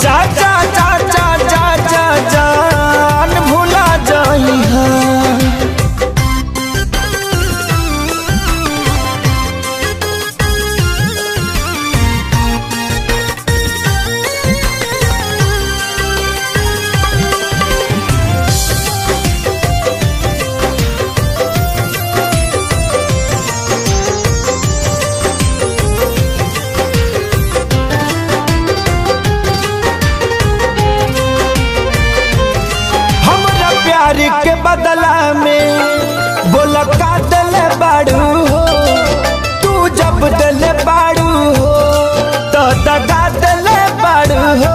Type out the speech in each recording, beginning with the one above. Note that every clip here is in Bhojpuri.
जा जा जा जा जा जा जान भुला जाई है। के बदला में बोला का दिल बाड़ू हो, तू जब दिल बाड़ू हो तो दगा दिल बाड़ू हो।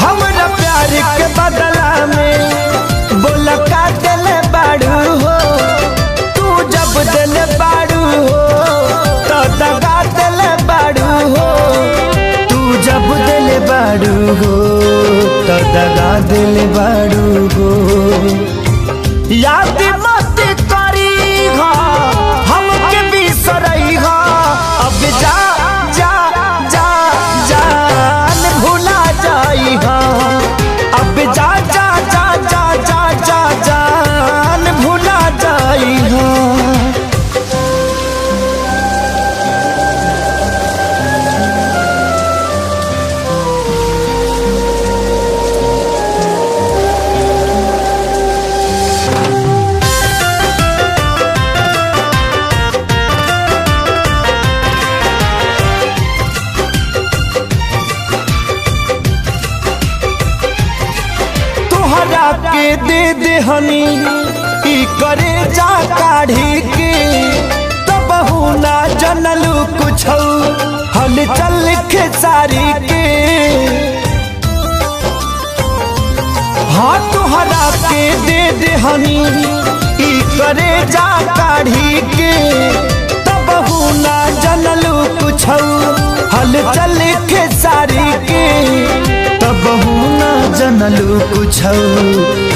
हमरा प्यार के बदला में बोला का दिल बाड़ू हो, तू जब दिल बाड़ू हो तो दगा दिल बाड़ू हो। तू जब दिल बाड़ू हो तो दगा दिल बाड़ू हो। याद मत करी हो हमके बिसरई हो, अब जा जा जा जान भुला जाई हो। अब जा जा जा जा जा जा जान भुला जाई हो। के दे दे हनी ई करे जा काढ़ी के, तब ना जनलू कुछ हल चल खेसारी के। हाँ तुहरा के दे दे हनी ई करे जा काढ़ी के, तब ना जनलू कुछ हल चल खेसारी के। तब ना जनलू कुछ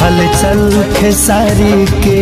हल चल खेसारी के।